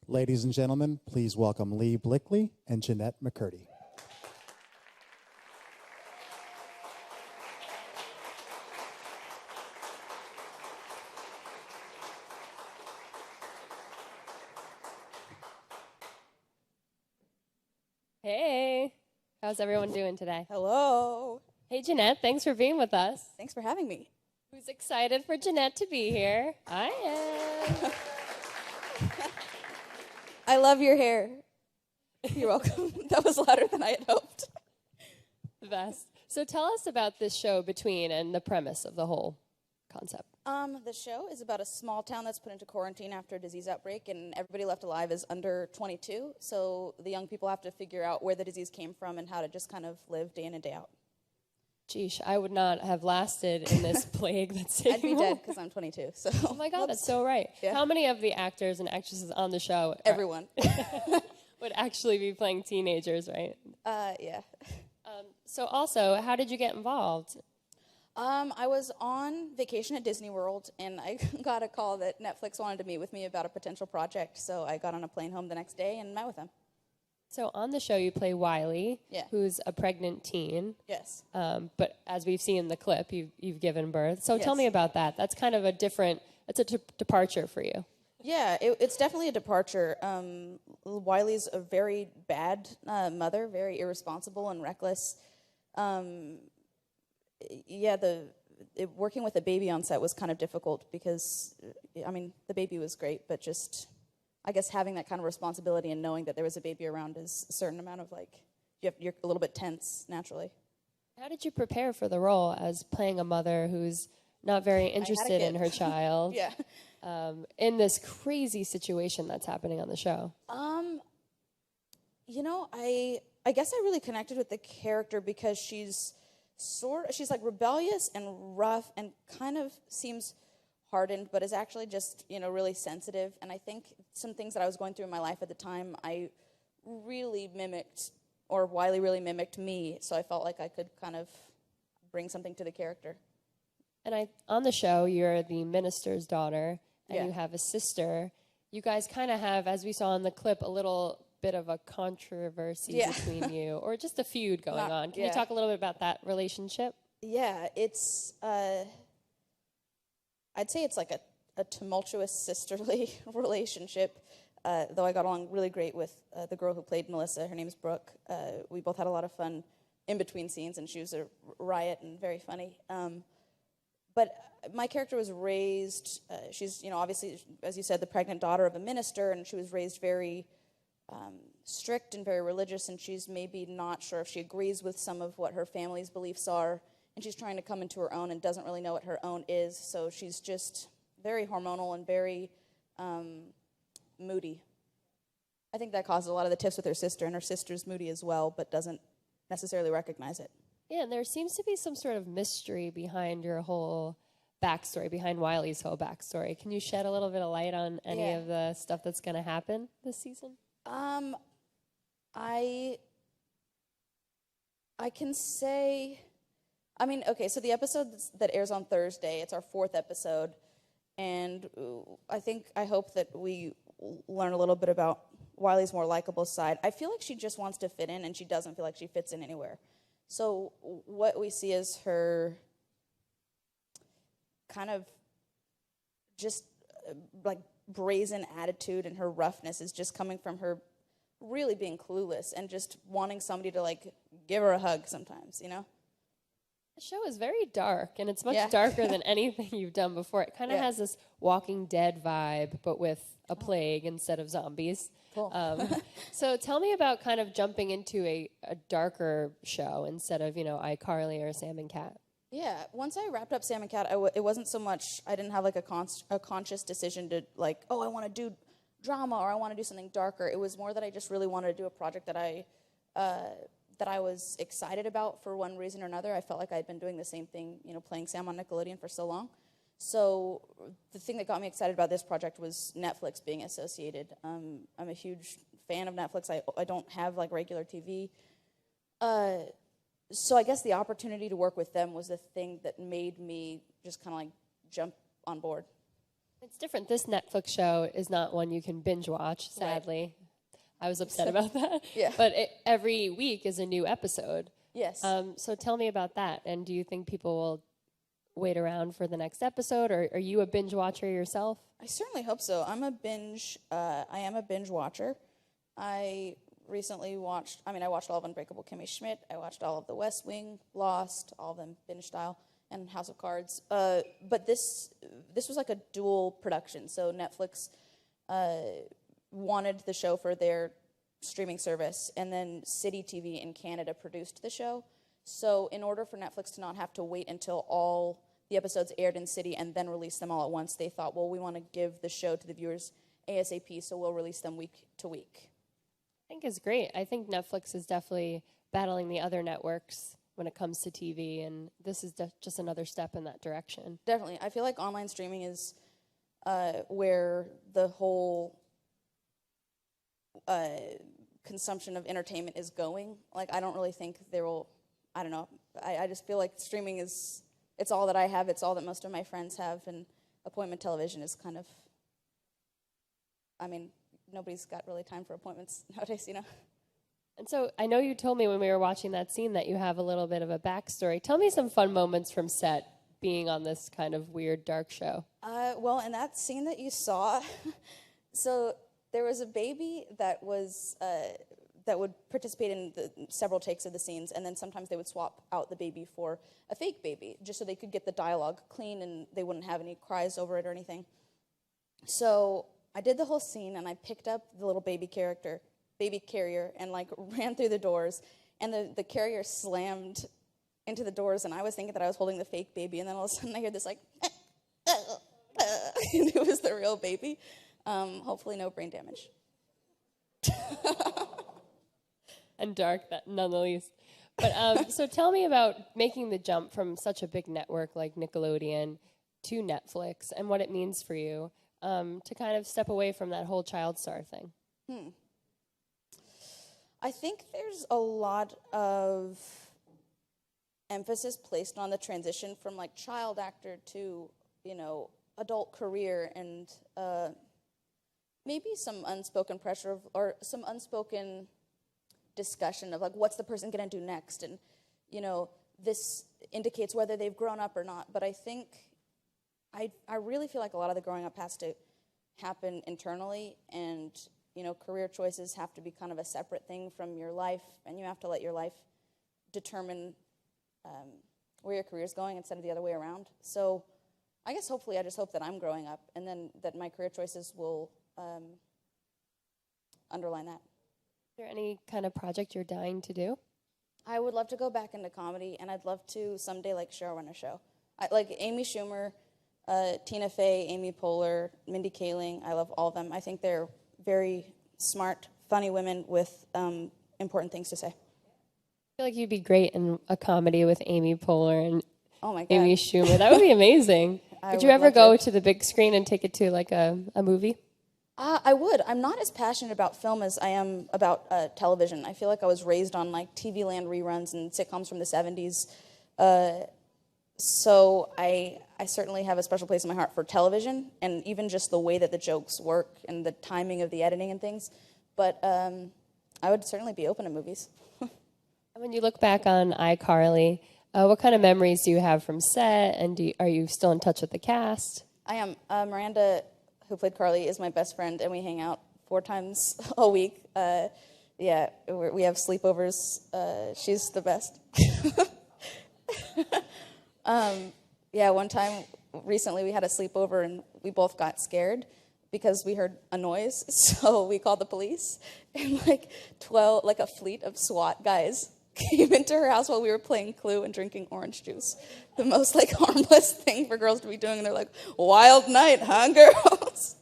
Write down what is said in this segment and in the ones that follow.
Ladies and gentlemen, please welcome Lee Blickley and Jennette McCurdy. Hey, how's everyone doing today? Hello. Hey, Jennette, thanks for being with us. Thanks for having me. Who's excited for Jennette to be here? I am. I love your hair. You're welcome. That was louder than I had hoped. The best. So tell us about this show, Between, and the premise of the whole concept. The show is about a small town that's put into quarantine after a disease outbreak, and everybody left alive is under 22. So the young people have to figure out where the disease came from and how to just kind of live day in and day out. Geesh, I would not have lasted in this plague that's taking I'd be dead because I'm 22. So. Oh my God, that's so right. Yeah. How many of the actors and actresses on the show Everyone. would actually be playing teenagers, right? Yeah. So also, how did you get involved? I was on vacation at Disney World, and I got a call that Netflix wanted to meet with me about a potential project, so I got on a plane home the next day and met with them. So on the show, you play Wiley, Yeah. who's a pregnant teen. Yes. But as we've seen in the clip, you've given birth. So tell Yes. me about that. That's kind of a different, it's a departure for you. Yeah, it's definitely a departure. Wiley's a very bad mother, very irresponsible and reckless. Working with a baby on set was kind of difficult because, the baby was great, but just, I guess having that kind of responsibility and knowing that there was a baby around is a certain amount of, you're a little bit tense naturally. How did you prepare for the role as playing a mother who's not very interested in her child? Yeah. In this crazy situation that's happening on the show? I guess I really connected with the character because she's like rebellious and rough and kind of seems hardened, but is actually just, really sensitive. And I think some things that I was going through in my life at the time, I really mimicked, or Wiley really mimicked me. So I felt like I could kind of bring something to the character. And on the show, you're the minister's daughter, and Yeah. you have a sister. You guys kind of have, as we saw in the clip, a little bit of a controversy between you, or just a feud going on. Can you talk a little bit about that relationship? Yeah, it's, I'd say it's like a tumultuous sisterly relationship, though I got along really great with the girl who played Melissa. Her name's Brooke. We both had a lot of fun in between scenes, and she was a riot and very funny. But my character was raised, she's, obviously, as you said, the pregnant daughter of a minister, and she was raised very strict and very religious, and she's maybe not sure if she agrees with some of what her family's beliefs are, and she's trying to come into her own and doesn't really know what her own is, so she's just very hormonal and very moody. I think that causes a lot of the tiffs with her sister, and her sister's moody as well, but doesn't necessarily recognize it. Yeah, and there seems to be some sort of mystery behind your whole backstory, behind Wiley's whole backstory. Can you shed a little bit of light on any of the stuff that's going to happen this season? I can say, so the episode that airs on Thursday, it's our 4th episode, and I hope that we learn a little bit about Wiley's more likable side. I feel like she just wants to fit in, and she doesn't feel like she fits in anywhere. So what we see is her kind of just like brazen attitude, and her roughness is just coming from her really being clueless and just wanting somebody to give her a hug sometimes, The show is very dark, and it's much Yeah. darker than anything you've done before. It kind of has this Walking Dead vibe, but with a plague instead of zombies. Cool. So tell me about kind of jumping into a darker show instead of, iCarly or Sam and Cat. Yeah, once I wrapped up Sam and Cat, it wasn't so much, I didn't have a conscious decision to I want to do drama or I want to do something darker. It was more that I just really wanted to do a project that I was excited about for one reason or another. I felt like I'd been doing the same thing, playing Sam on Nickelodeon for so long. So the thing that got me excited about this project was Netflix being associated. I'm a huge fan of Netflix. I don't have regular TV. So I guess the opportunity to work with them was the thing that made me just kind of jump on board. It's different. This Netflix show is not one you can binge watch, sadly. Right. I was upset about that. Yeah. But every week is a new episode. Yes. So tell me about that. And do you think people will wait around for the next episode, or are you a binge watcher yourself? I certainly hope so. I am a binge watcher. I recently watched all of Unbreakable Kimmy Schmidt. I watched all of The West Wing, Lost, all of them binge style, and House of Cards. But this was like a dual production. So Netflix wanted the show for their streaming service, and then City TV in Canada produced the show. So in order for Netflix to not have to wait until all the episodes aired in City and then release them all at once, they thought, well, we want to give the show to the viewers ASAP, so we'll release them week to week. I think it's great. I think Netflix is definitely battling the other networks when it comes to TV, and this is just another step in that direction. Definitely. I feel like online streaming is where the whole consumption of entertainment is going. Like, I don't really think there will, I don't know, I just feel like streaming is, it's all that I have, it's all that most of my friends have, and appointment television is kind of, I mean, nobody's got really time for appointments nowadays, you know? And so I know you told me when we were watching that scene that you have a little bit of a backstory. Tell me some fun moments from set being on this kind of weird, dark show. Well, in that scene that you saw, so there was a baby that was that would participate in several takes of the scenes, and then sometimes they would swap out the baby for a fake baby, just so they could get the dialogue clean and they wouldn't have any cries over it or anything. So I did the whole scene, and I picked up the little baby carrier, and like ran through the doors, and the carrier slammed into the doors, and I was thinking that I was holding the fake baby, and then all of a sudden I hear this like, and it was the real baby. Hopefully no brain damage. And dark, that none the least. But so tell me about making the jump from such a big network like Nickelodeon to Netflix, and what it means for you to kind of step away from that whole child star thing. I think there's a lot of emphasis placed on the transition from like child actor to, you know, adult career, and maybe some unspoken pressure or some unspoken discussion of like, what's the person going to do next? And, you know, this indicates whether they've grown up or not. But I think, I really feel like a lot of the growing up has to happen internally, and, you know, career choices have to be kind of a separate thing from your life, and you have to let your life determine where your career is going instead of the other way around. So I guess hopefully I just hope that I'm growing up, and then that my career choices will underline that. Is there any kind of project you're dying to do? I would love to go back into comedy, and I'd love to someday like show run a show. Like Amy Schumer, Tina Fey, Amy Poehler, Mindy Kaling. I love all of them. I think they're very smart, funny women with important things to say. I feel like you'd be great in a comedy with Amy Poehler and Oh my God. Amy Schumer. That would be amazing. Would you ever love go to the big screen and take it to like a movie? I would. I'm not as passionate about film as I am about television. I feel like I was raised on like TV Land reruns and sitcoms from the 70s. So I certainly have a special place in my heart for television, and even just the way that the jokes work and the timing of the editing and things. But I would certainly be open to movies. When you look back on iCarly, what kind of memories do you have from set, and are you still in touch with the cast? I am. Miranda, who played Carly, is my best friend, and we hang out 4 times a week. Yeah, we have sleepovers. She's the best. Yeah, one time recently we had a sleepover, and we both got scared because we heard a noise, so we called the police, and like a fleet of SWAT guys came into her house while we were playing Clue and drinking orange juice. The most like harmless thing for girls to be doing, and they're like, "Wild night, huh, girls?"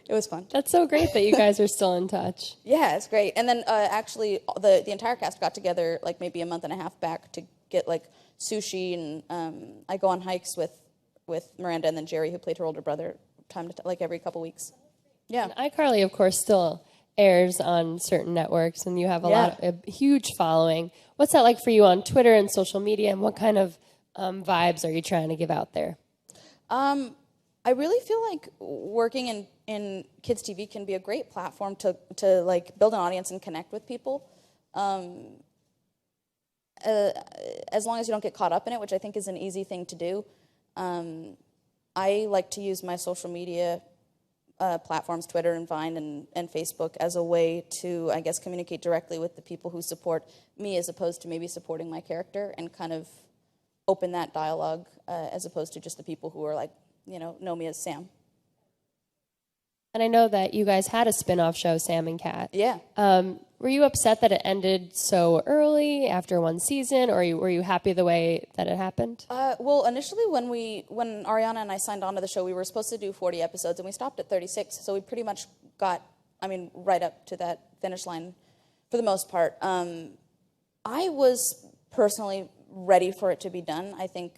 It was fun. That's so great that you guys are still in touch. Yeah, it's great. And then actually, the entire cast got together like maybe a month and a half back to get like sushi, and I go on hikes with Miranda and then Jerry, who played her older brother, like every couple weeks. Yeah. And iCarly, of course, still airs on certain networks, and you have a huge following. What's that like for you on Twitter and social media, and what kind of vibes are you trying to give out there? I really feel like working in kids TV can be a great platform to like build an audience and connect with people. As long as you don't get caught up in it, which I think is an easy thing to do. I like to use my social media platforms, Twitter and Vine and Facebook, as a way to, I guess, communicate directly with the people who support me as opposed to maybe supporting my character, and kind of open that dialogue as opposed to just the people who are like, know me as Sam. And I know that you guys had a spin-off show, Sam and Cat. Yeah. Were you upset that it ended so early after one season, or were you happy the way that it happened? Well, initially when Ariana and I signed on to the show, we were supposed to do 40 episodes, and we stopped at 36. So we pretty much got, right up to that finish line for the most part. I was personally ready for it to be done. I think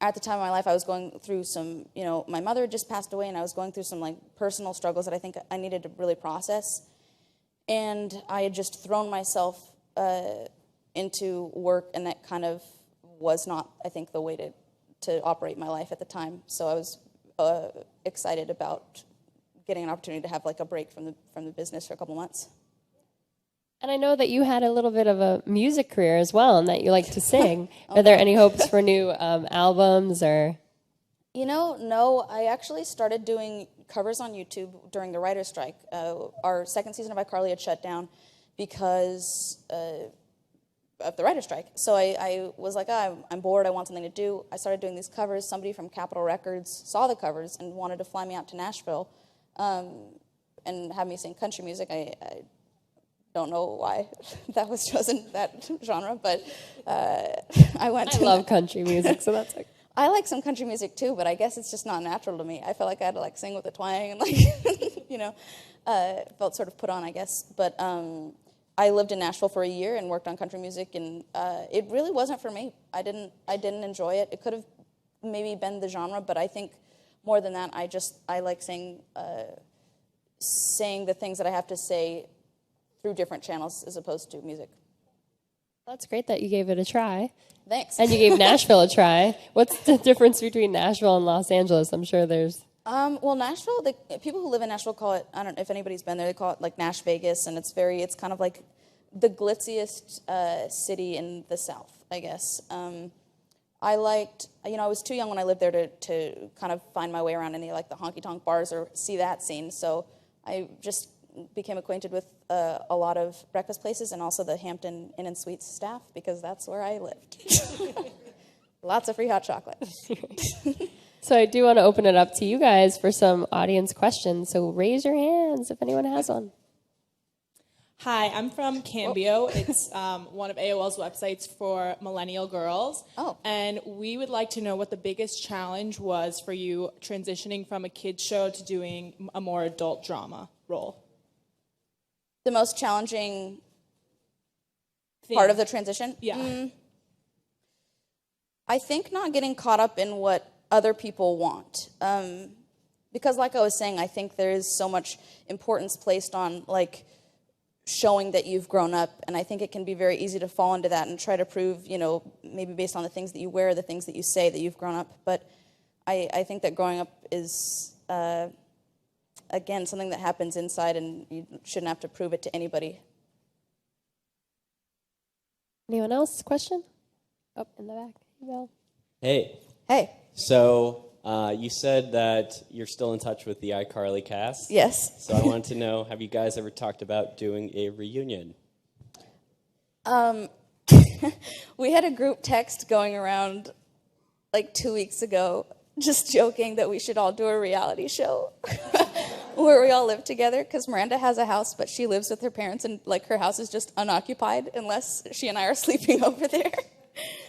at the time of my life, I was going through some, my mother had just passed away, and I was going through some like personal struggles that I think I needed to really process. And I had just thrown myself into work, and that kind of was not, I think, the way to operate my life at the time. So I was excited about getting an opportunity to have like a break from the business for a couple months. And I know that you had a little bit of a music career as well, and that you like to sing. Are there any hopes for new albums or? No. I actually started doing covers on YouTube during the writer's strike. Our second season of iCarly had shut down because of the writer's strike. So I was like, I'm bored, I want something to do. I started doing these covers. Somebody from Capitol Records saw the covers and wanted to fly me out to Nashville and have me sing country music. I don't know why that was chosen, that genre, but I went. I love country music, so that's like. I like some country music too, but I guess it's just not natural to me. I felt like I had to like sing with a twang and like, felt sort of put on, I guess. But I lived in Nashville for a year and worked on country music, and it really wasn't for me. I didn't enjoy it. It could have maybe been the genre, but I think more than that, I like saying the things that I have to say through different channels as opposed to music. That's great that you gave it a try. Thanks. And you gave Nashville a try. What's the difference between Nashville and Los Angeles? I'm sure there's... Well, Nashville, the people who live in Nashville call it, I don't know if anybody's been there, they call it like Nash Vegas, and it's kind of like the glitziest city in the South, I guess. I liked, I was too young when I lived there to kind of find my way around any like the honky-tonk bars or see that scene, so I just became acquainted with a lot of breakfast places and also the Hampton Inn and Suites staff, because that's where I lived. Lots of free hot chocolate. So I do want to open it up to you guys for some audience questions. So raise your hands if anyone has one. Hi, I'm from Cambio. It's one of AOL's websites for millennial girls. Oh. And we would like to know what the biggest challenge was for you transitioning from a kids show to doing a more adult drama role. The most challenging part of the transition? Yeah. I think not getting caught up in what other people want. Because like I was saying, I think there is so much importance placed on like showing that you've grown up, and I think it can be very easy to fall into that and try to prove, maybe based on the things that you wear, the things that you say, that you've grown up. But I think that growing up is... again, something that happens inside, and you shouldn't have to prove it to anybody. Anyone else? Question? Oh, in the back. Bill. Hey. Hey. So you said that you're still in touch with the iCarly cast. Yes. So I wanted to know, have you guys ever talked about doing a reunion? We had a group text going around like 2 weeks ago, just joking that we should all do a reality show where we all live together, because Miranda has a house, but she lives with her parents, and like her house is just unoccupied unless she and I are sleeping over there.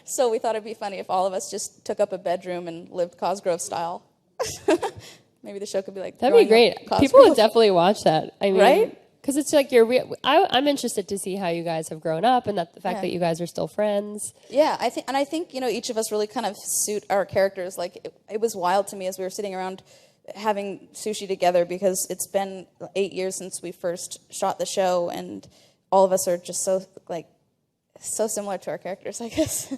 So we thought it'd be funny if all of us just took up a bedroom and lived Cosgrove style. Maybe the show could be like... That'd be great. People would definitely watch that. I mean, right? Because it's like I'm interested to see how you guys have grown up, and that the fact that you guys are still friends. Yeah, I think each of us really kind of suit our characters. Like it was wild to me as we were sitting around having sushi together, because it's been 8 years since we first shot the show, and all of us are just so similar to our characters, I guess.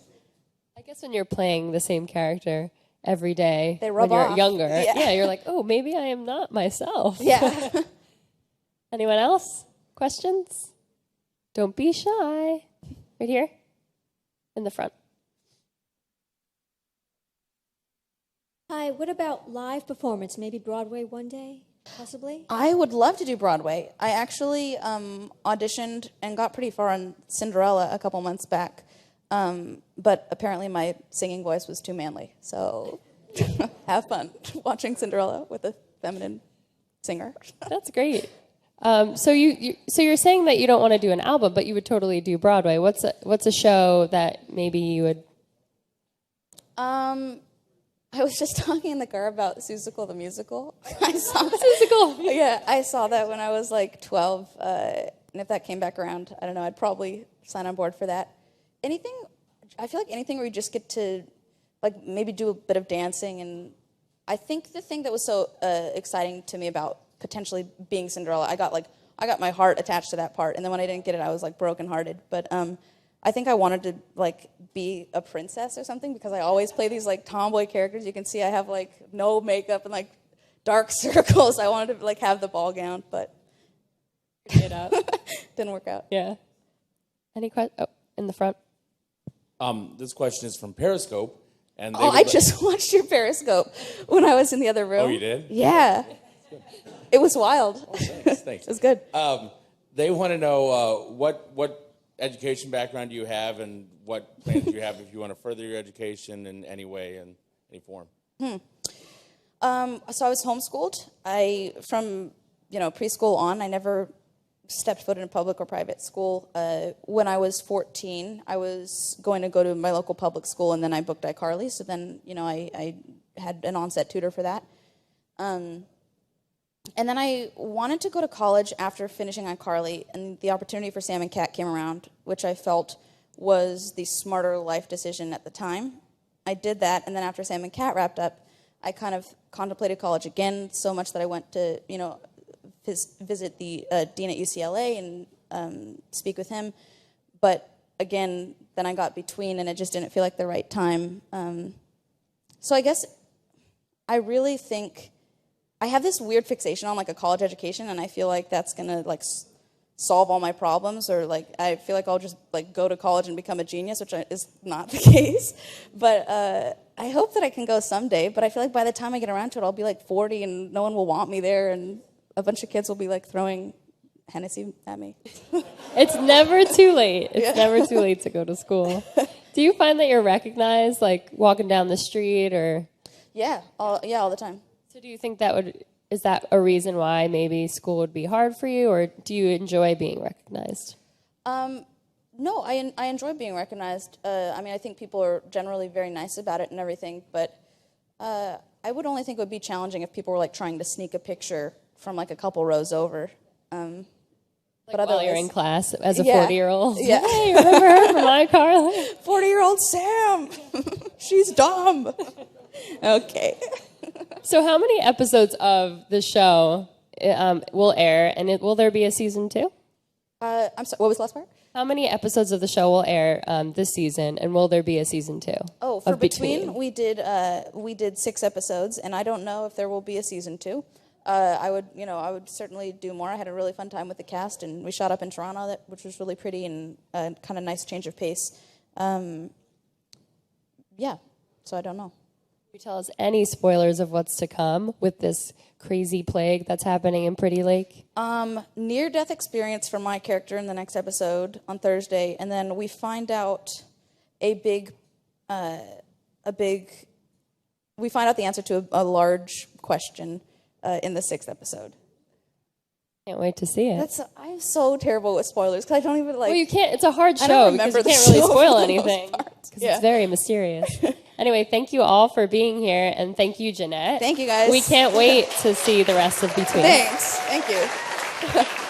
I guess when you're playing the same character, every day They when rub you're off. younger. Yeah. You're like, oh, maybe I am not myself. Yeah. Anyone else? Questions? Don't be shy. Right here in the front. Hi, what about live performance? Maybe Broadway one day, possibly? I would love to do Broadway. I actually auditioned and got pretty far on Cinderella a couple months back, but apparently my singing voice was too manly. So have fun watching Cinderella with a feminine singer. That's great. So you're saying that you don't want to do an album, but you would totally do Broadway. What's a show that maybe you would? I was just talking in the car about Seussical the musical. I saw that. Seussical. Yeah, I saw that when I was like 12, and if that came back around, I don't know, I'd probably sign on board for that. Anything, I feel like anything where you just get to, like, maybe do a bit of dancing, and I think the thing that was so exciting to me about potentially being Cinderella, I got my heart attached to that part, and then when I didn't get it, I was like brokenhearted. But I think I wanted to like be a princess or something because I always play these like tomboy characters. You can see I have like no makeup and like dark circles. I wanted to like have the ball gown, but Get out. didn't work out. Yeah. Any questions? Oh, in the front. This question is from Periscope. And they Oh, I just watched your Periscope when I was in the other room. Oh, you did? Yeah. It was wild. Thanks. It was good. They want to know what education background do you have and what plans do you have if you want to further your education in any way, in any form. So I was homeschooled. From preschool on, I never stepped foot in a public or private school. When I was 14, I was going to go to my local public school, and then I booked iCarly. So then, I had an onset tutor for that. And then I wanted to go to college after finishing iCarly, and the opportunity for Sam and Cat came around, which I felt was the smarter life decision at the time. I did that, and then after Sam and Cat wrapped up, I kind of contemplated college again so much that I went to, visit the dean at UCLA and speak with him. But again, then I got between, and it just didn't feel like the right time. So I guess I really think I have this weird fixation on like a college education, and I feel like that's gonna like solve all my problems, or like I feel like I'll just like go to college and become a genius, which is not the case. But I hope that I can go someday. But I feel like by the time I get around to it, I'll be like 40, and no one will want me there, and a bunch of kids will be like throwing Hennessy at me. It's never too late. It's never too late to go to school. Do you find that you're recognized, like walking down the street, or? Yeah, all the time. So do you think is that a reason why maybe school would be hard for you, or do you enjoy being recognized? No, I enjoy being recognized. I think people are generally very nice about it and everything, but I would only think it would be challenging if people were like trying to sneak a picture from like a couple rows over. But while you're in class as a Yeah. 40-year-old? Yeah. Hey, remember her from iCarly? 40-year-old Sam! She's dumb! Okay. So how many episodes of the show will air, and will there be a season 2? I'm sorry, what was the last part? How many episodes of the show will air this season, and will there be a season 2? Oh, for of Between, we did 6 episodes, and I don't know if there will be a season 2. I would certainly do more. I had a really fun time with the cast, and we shot up in Toronto, which was really pretty and kind of nice change of pace. So I don't know. Can you tell us any spoilers of what's to come with this crazy plague that's happening in Pretty Lake? Near-death experience for my character in the next episode on Thursday, and then we find out we find out the answer to a large question in the 6th episode. Can't wait to see it. I'm so terrible with spoilers because I don't even like. Well, you can't. It's a hard I show don't because remember you the can't really show spoil for the most anything part. because Yeah. it's very mysterious. Anyway, thank you all for being here, and thank you, Jennette. Thank you, guys. We can't wait to see the rest of Between. Thanks. Thank you.